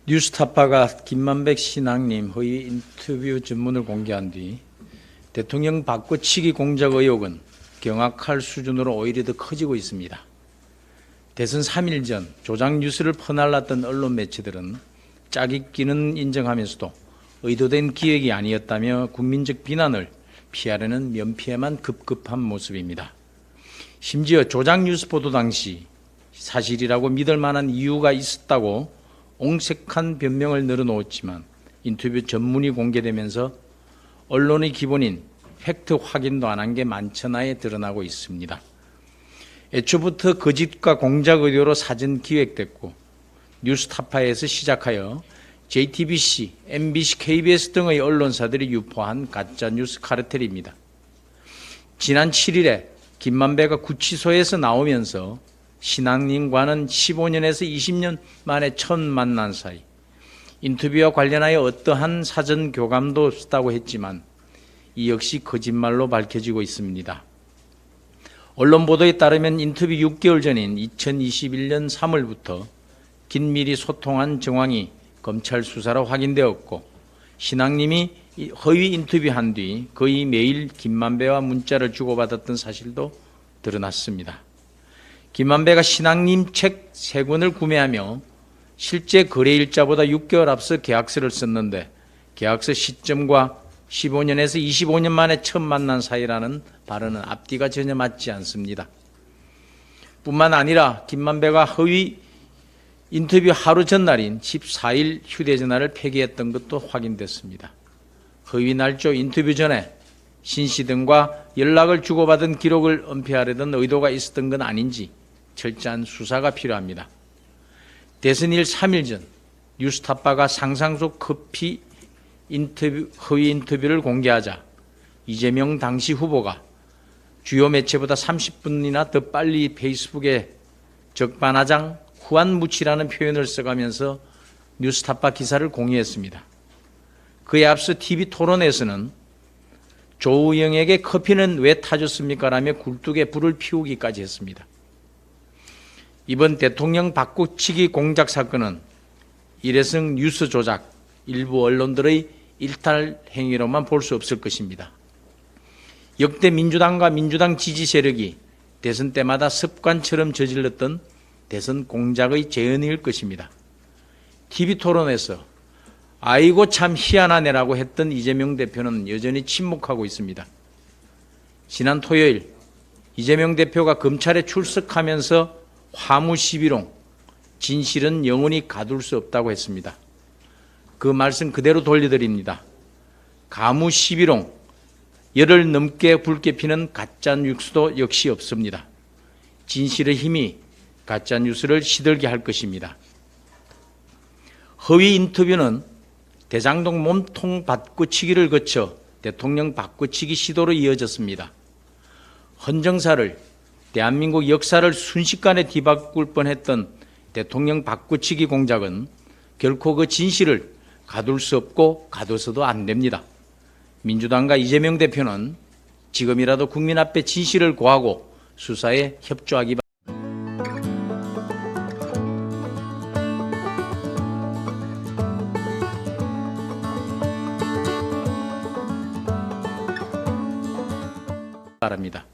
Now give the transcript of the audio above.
뉴스타파가 김만백 신앙님 허위 인터뷰 전문을 공개한 뒤 대통령 바꿔치기 공작 의혹은 경악할 수준으로 오히려 더 커지고 있습니다. 대선 3일 전 조작 뉴스를 퍼날랐던 언론 매체들은 짜깁기는 인정하면서도 의도된 기획이 아니었다며 국민적 비난을 피하려는 면피에만 급급한 모습입니다. 심지어 조작 뉴스 보도 당시 사실이라고 믿을 만한 이유가 있었다고 옹색한 변명을 늘어놓았지만 인터뷰 전문이 공개되면서 언론의 기본인 팩트 확인도 안 한 게 만천하에 드러나고 있습니다. 애초부터 거짓과 공작 의도로 사전 기획됐고 뉴스타파에서 시작하여 JTBC, MBC, KBS 등의 언론사들이 유포한 가짜뉴스 카르텔입니다. 지난 7일에 김만배가 구치소에서 나오면서 신앙님과는 15년에서 20년 만에 처음 만난 사이, 인터뷰와 관련하여 어떠한 사전 교감도 없었다고 했지만 이 역시 거짓말로 밝혀지고 있습니다. 언론 보도에 따르면 인터뷰 6개월 전인 2021년 3월부터 긴밀히 소통한 정황이 검찰 수사로 확인되었고 신앙님이 허위 인터뷰한 뒤 거의 매일 김만배와 문자를 주고받았던 사실도 드러났습니다. 김만배가 신앙님 책 3권을 구매하며 실제 거래일자보다 6개월 앞서 계약서를 썼는데 계약서 시점과 15년에서 25년 만에 처음 만난 사이라는 발언은 앞뒤가 전혀 맞지 않습니다. 뿐만 아니라 김만배가 허위 인터뷰 하루 전날인 14일 휴대전화를 폐기했던 것도 확인됐습니다. 허위 날조 인터뷰 전에 신 씨 등과 연락을 주고받은 기록을 은폐하려던 의도가 있었던 건 아닌지 철저한 수사가 필요합니다. 대선일 3일 전 뉴스타파가 상상 속 커피 인터뷰, 허위 인터뷰를 공개하자 이재명 당시 후보가 주요 매체보다 30분이나 더 빨리 페이스북에 적반하장 후안무치라는 표현을 써가면서 뉴스타파 기사를 공유했습니다. 그에 앞서 TV토론에서는 조우영에게 커피는 왜 타줬습니까? 라며 굴뚝에 불을 피우기까지 했습니다. 이번 대통령 바꾸치기 공작 사건은 일회성 뉴스 조작, 일부 언론들의 일탈 행위로만 볼 수 없을 것입니다. 역대 민주당과 민주당 지지 세력이 대선 때마다 습관처럼 저질렀던 대선 공작의 재현일 것입니다. TV토론에서 아이고 참 희한하네라고 했던 이재명 대표는 여전히 침묵하고 있습니다. 지난 토요일 이재명 대표가 검찰에 출석하면서 화무시비롱, 진실은 영원히 가둘 수 없다고 했습니다. 그 말씀 그대로 돌려드립니다. 가무시비롱, 열흘 넘게 붉게 피는 가짜뉴스도 역시 없습니다. 진실의 힘이 가짜뉴스를 시들게 할 것입니다. 허위 인터뷰는 대장동 몸통 바꾸치기를 거쳐 대통령 바꾸치기 시도로 이어졌습니다. 헌정사를, 대한민국 역사를 순식간에 뒤바꿀 뻔했던 대통령 바꾸치기 공작은 결코 그 진실을 가둘 수 없고 가둬서도 안 됩니다. 민주당과 이재명 대표는 지금이라도 국민 앞에 진실을 고하고 수사에 협조하기 바랍니다.